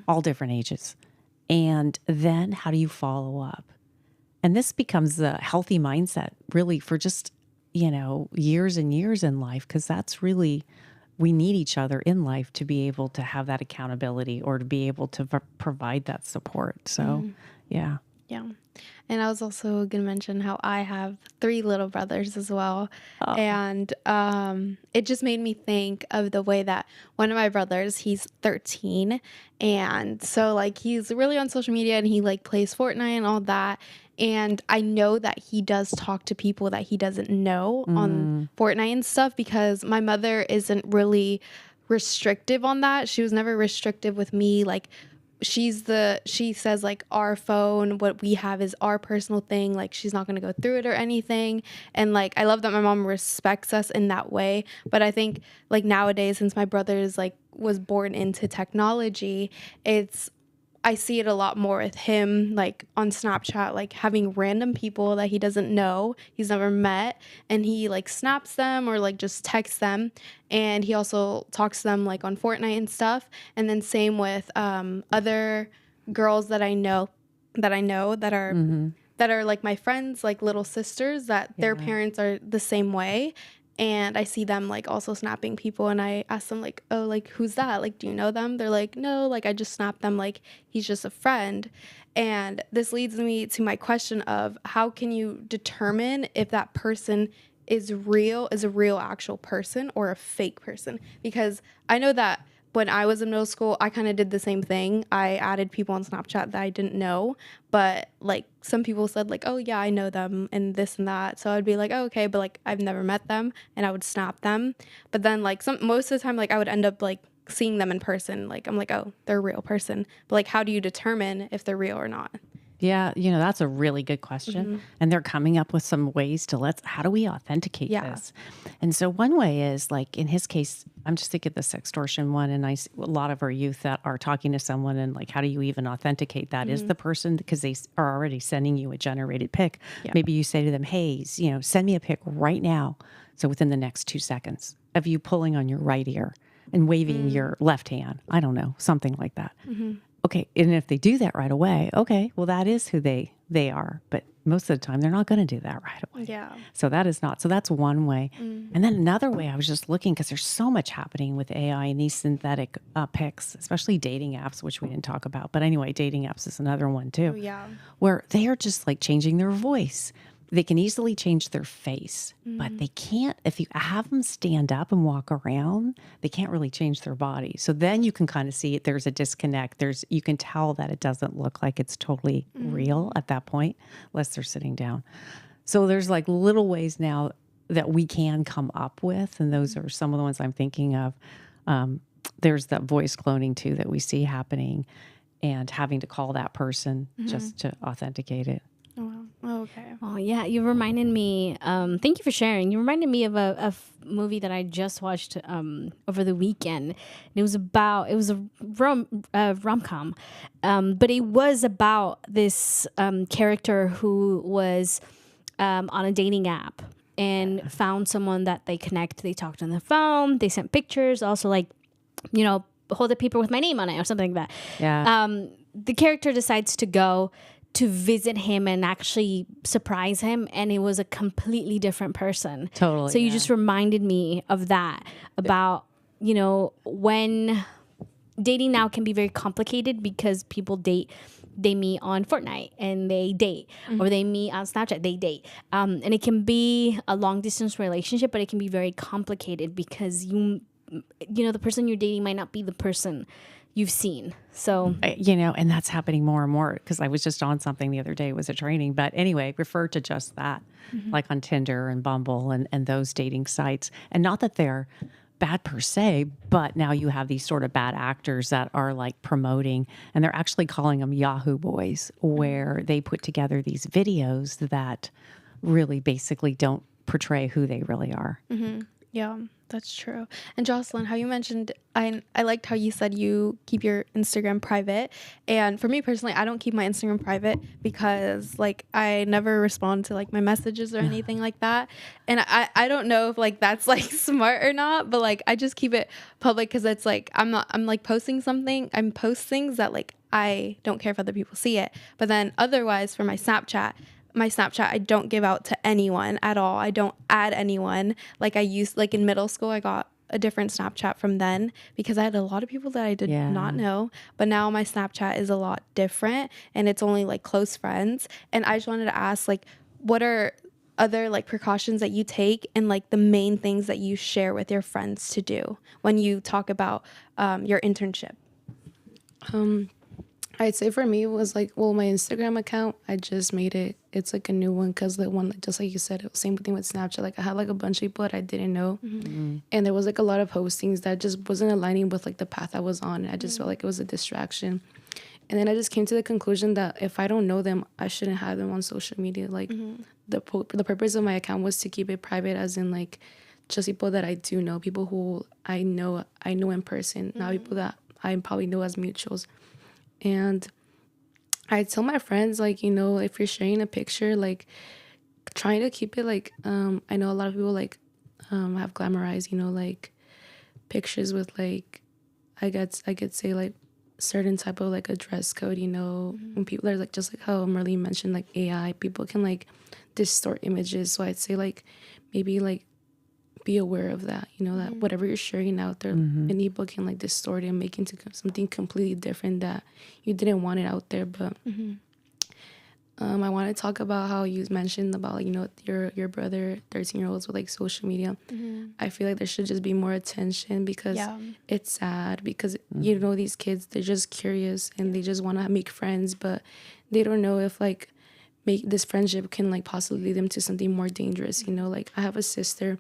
all different ages. And then how do you follow up? And this becomes a healthy mindset really for just, years and years in life, because that's really, we need each other in life to be able to have that accountability or to be able to provide that support. So, yeah. Yeah. And I was also going to mention how I have 3 little brothers as well. Oh. And it just made me think of the way that one of my brothers, he's 13. And so like he's really on social media, and he like plays Fortnite and all that. And I know that he does talk to people that he doesn't know on Fortnite and stuff, because my mother isn't really restrictive on that. She was never restrictive with me. Like she says like our phone, what we have is our personal thing. Like she's not going to go through it or anything. And like, I love that my mom respects us in that way. But I think like nowadays, since my brother is like was born into technology, I see it a lot more with him, like on Snapchat, like having random people that he doesn't know, he's never met, and he like snaps them or like just texts them. And he also talks to them like on Fortnite and stuff. And then same with other girls that I know that are like my friends, like little sisters, that their parents are the same way. And I see them like also snapping people, and I ask them like, oh, like who's that? Like, do you know them? They're like, no, like I just snapped them, like he's just a friend. And this leads me to my question of how can you determine if that person is a real actual person or a fake person? Because I know that when I was in middle school, I kind of did the same thing. I added people on Snapchat that I didn't know, but like some people said like, oh yeah, I know them and this and that. So I'd be like, oh, okay, but like I've never met them, and I would snap them. But then like most of the time, like I would end up like seeing them in person. Like I'm like, oh, they're a real person. But like, how do you determine if they're real or not? Yeah, that's a really good question. And they're coming up with some ways to how do we authenticate this? And so one way is like in his case, I'm just thinking the sextortion one, and I see a lot of our youth that are talking to someone, and like, how do you even authenticate that? Is the person, because they are already sending you a generated pic. Maybe you say to them, hey, send me a pic right now. So within the next 2 seconds of you pulling on your right ear and waving your left hand. I don't know, something like that. Okay, and if they do that right away, okay, well, that is who they are. But most of the time, they're not going to do that right away. Yeah. So that is not. So that's one way. And then another way, I was just looking because there's so much happening with AI and these synthetic pics, especially dating apps, which we didn't talk about. But anyway, dating apps is another one too. Yeah. Where they are just like changing their voice. They can easily change their face, but they can't, if you have them stand up and walk around, they can't really change their body. So then you can kind of see it. There's a disconnect. You can tell that it doesn't look like it's totally real at that point, unless they're sitting down. So there's like little ways now that we can come up with, and those are some of the ones I'm thinking of. There's that voice cloning too that we see happening, and having to call that person just to authenticate it. Oh, okay. Oh yeah, you reminded me. Thank you for sharing. You reminded me of a movie that I just watched over the weekend. It was a rom-com, but it was about this character who was on a dating app and found someone that they connect. They talked on the phone. They sent pictures. Also, like, hold a paper with my name on it or something like that. Yeah. The character decides to go to visit him and actually surprise him, and it was a completely different person. Totally. So you just reminded me of that, about, when dating now can be very complicated because people they meet on Fortnite and they date, or they meet on Snapchat, they date. And it can be a long distance relationship, but it can be very complicated because the person you're dating might not be the person you've seen. So, and that's happening more and more, because I was just on something the other day. It was a training, but anyway, refer to just that, like on Tinder and Bumble and those dating sites. And not that they're bad per se, but now you have these sort of bad actors that are like promoting, and they're actually calling them Yahoo Boys, where they put together these videos that really basically don't portray who they really are. Yeah, that's true. And Jocelyn, how you mentioned, I liked how you said you keep your Instagram private. And for me personally, I don't keep my Instagram private because like I never respond to like my messages or anything like that. And I don't know if like that's like smart or not, but like I just keep it public because it's like I'm like posting something. I'm post things that like I don't care if other people see it. But then otherwise for my Snapchat, I don't give out to anyone at all. I don't add anyone. Like I used, like in middle school, I got a different Snapchat from then because I had a lot of people that I did not know. But now my Snapchat is a lot different and it's only like close friends. And I just wanted to ask, like, what are other like precautions that you take and like the main things that you share with your friends to do when you talk about your internship? I'd say for me it was like, well, my Instagram account, I just made it. It's like a new one because the one, just like you said, it was same thing with Snapchat. Like I had like a bunch of people that I didn't know. And there was like a lot of postings that just wasn't aligning with like the path I was on. I just felt like it was a distraction. And then I just came to the conclusion that if I don't know them, I shouldn't have them on social media. Like the purpose of my account was to keep it private, as in like just people that I do know, people who I know in person, not people that I probably know as mutuals. And I tell my friends, like, if you're sharing a picture, like, trying to keep it, like, I know a lot of people, like, have glamorized, like, pictures with, like, I could say, like, certain type of, like, a dress code, when people are, like, just like how Marlene mentioned, like, AI, people can, like, distort images. So I'd say, like, maybe, like, be aware of that, that whatever you're sharing out there, an ebook can like distort it and make into something completely different that you didn't want it out there. But I want to talk about how you mentioned about like, your brother, 13-year-olds with like social media. I feel like there should just be more attention because it's sad because these kids, they're just curious and they just want to make friends, but they don't know if like this friendship can like possibly lead them to something more dangerous. Like I have a sister.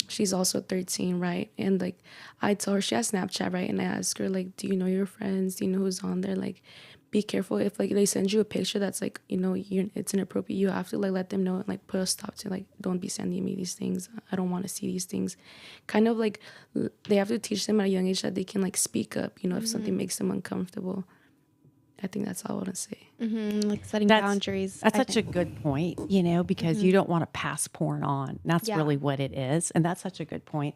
She's also 13, right? And, like, I told her, she has Snapchat, right? And I asked her, like, do you know your friends? Do you know who's on there? Like, be careful if, like, they send you a picture that's, like, it's inappropriate. You have to, like, let them know and, like, put a stop to, like, don't be sending me these things. I don't want to see these things. Kind of, like, they have to teach them at a young age that they can, like, speak up, if something makes them uncomfortable. I think that's all I want to say. Like setting boundaries. That's such a good point, because you don't want to pass porn on. That's really what it is. And that's such a good point.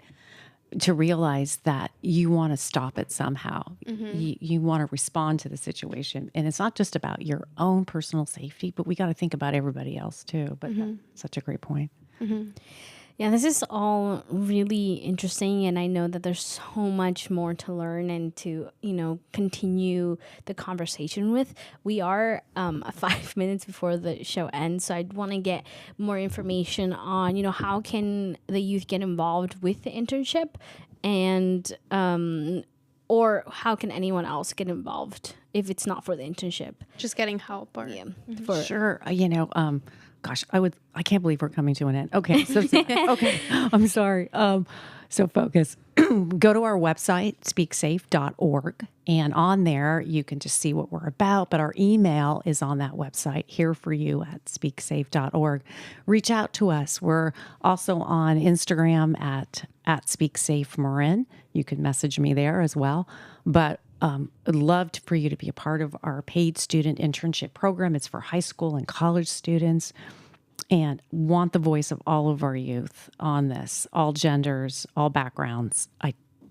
to realize that you want to stop it somehow. You want to respond to the situation. And it's not just about your own personal safety, but we got to think about everybody else too. But that's such a great point. Yeah, this is all really interesting, and I know that there's so much more to learn and to, continue the conversation with. We are 5 minutes before the show ends, so I'd want to get more information on, how can the youth get involved with the internship, and or how can anyone else get involved if it's not for the internship? Just getting help or Sure. Gosh, I can't believe we're coming to an end. Okay. So, okay. I'm sorry. So focus. Go to our website, speaksafe.org. And on there, you can just see what we're about. But our email is on that website, here for you at speaksafe.org. Reach out to us. We're also on Instagram at SpeakSafeMarin. You can message me there as well. But I'd love for you to be a part of our paid student internship program. It's for high school and college students, and want the voice of all of our youth on this, all genders, all backgrounds.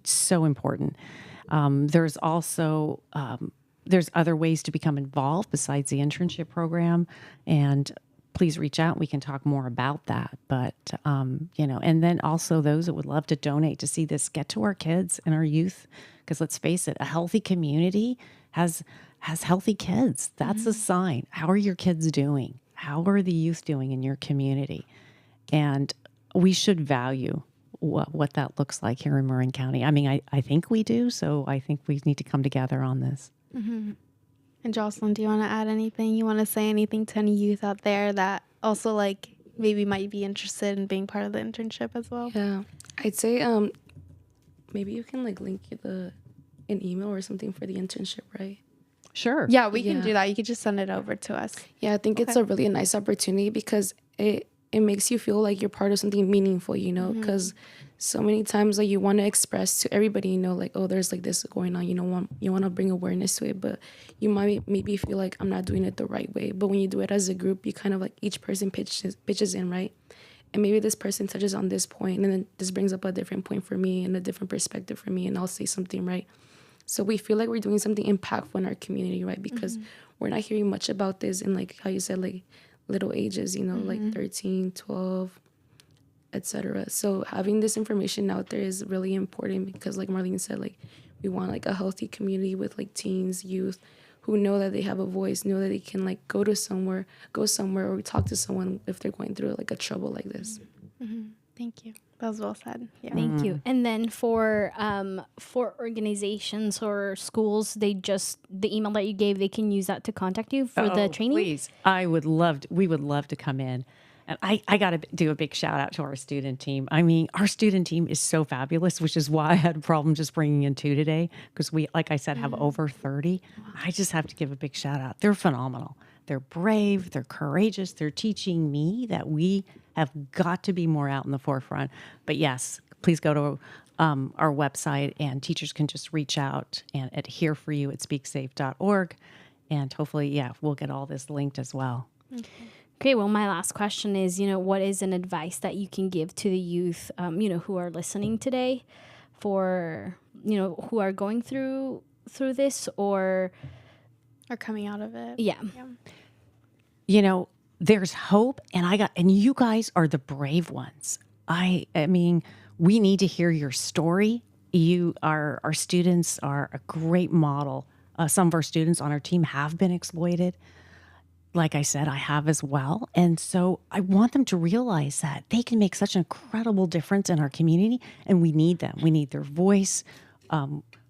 So important. There's also there's other ways to become involved besides the internship program, and please reach out. We can talk more about that. But and then also those that would love to donate to see this get to our kids and our youth. Because let's face it, a healthy community has healthy kids. That's a sign. How are your kids doing? How are the youth doing in your community? And we should value what that looks like here in Marin County. I mean, I think we do. So I think we need to come together on this. And Jocelyn, do you want to add anything? You want to say anything to any youth out there that also maybe might be interested in being part of the internship as well? Yeah, I'd say maybe you can link an email or something for the internship, right? Sure. Yeah, we can do that. You could just send it over to us. Yeah, I think it's a really nice opportunity because it makes you feel like you're part of something meaningful, because so many times you want to express to everybody, oh, there's this going on, you want to bring awareness to it, but you might maybe feel like I'm not doing it the right way. But when you do it as a group, you kind of each person pitches in, right? And maybe this person touches on this point, and then this brings up a different point for me and a different perspective for me, and I'll say something, right? So we feel like we're doing something impactful in our community, right? Because we're not hearing much about this in, how you said, little ages, 13, 12, etc. So having this information out there is really important because, like Marlene said, we want, a healthy community with, teens, youth, who know that they have a voice, know that they can, go somewhere or talk to someone if they're going through, a trouble like this. Thank you. That was well said. Yeah. Thank you. And then for organizations or schools, the email that you gave, they can use that to contact you for the training? Please. We would love to come in. And I got to do a big shout out to our student team. I mean, our student team is so fabulous, which is why I had a problem just bringing in 2 today, because we, like I said, have over 30. I just have to give a big shout out. They're phenomenal. They're brave. They're courageous. They're teaching me that we have got to be more out in the forefront. But yes, please go to our website, and teachers can just reach out and at here for you at speaksafe.org. And hopefully, we'll get all this linked as well. Okay, well, my last question is, what is an advice that you can give to the youth, who are listening today for, who are going through this or coming out of it? Yeah. There's hope, and you guys are the brave ones. I mean, we need to hear your story. Our students are a great model. Some of our students on our team have been exploited. Like I said, I have as well. And so I want them to realize that they can make such an incredible difference in our community, and we need them. We need their voice.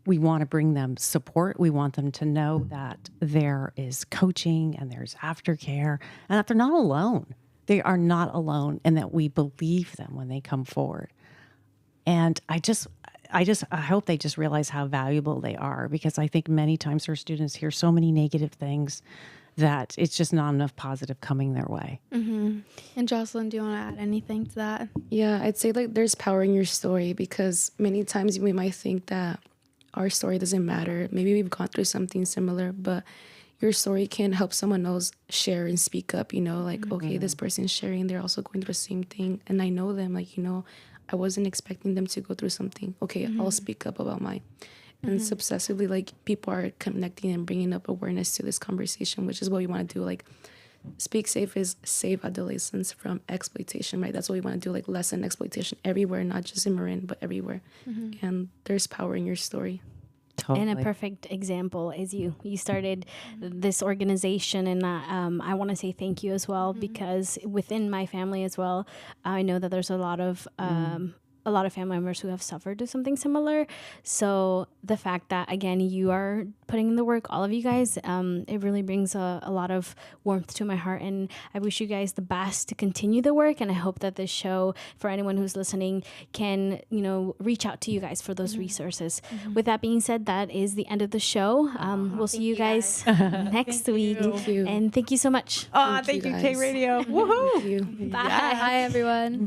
We want to bring them support. We want them to know that there is coaching and there's aftercare, and that they're not alone. They are not alone, and that we believe them when they come forward. And I hope they just realize how valuable they are, because I think many times our students hear so many negative things that it's just not enough positive coming their way. And Jocelyn, do you want to add anything to that? Yeah, I'd say there's power in your story, because many times we might think that our story doesn't matter. Maybe we've gone through something similar, but your story can help someone else share and speak up, okay, this person's sharing, they're also going through the same thing, and I know them, I wasn't expecting them to go through something. Okay, I'll speak up about mine. And successively, like, people are connecting and bringing up awareness to this conversation, which is what we want to do. Like, SpeakSafe is save adolescents from exploitation, right? That's what we want to do, like, lessen exploitation everywhere, not just in Marin, but everywhere. And there's power in your story. Totally. And a perfect example is you. You started this organization, and I want to say thank you as well, because within my family as well, I know that there's a lot of family members who have suffered with something similar. So the fact that, again, you are putting in the work, all of you guys, it really brings a lot of warmth to my heart. And I wish you guys the best to continue the work. And I hope that this show, for anyone who's listening, can, reach out to you guys for those resources. With that being said, that is the end of the show. We'll see you guys next week. Thank you. And thank you so much. Thank you, K guys. Radio. Woohoo! Thank you. Bye. Hi, everyone.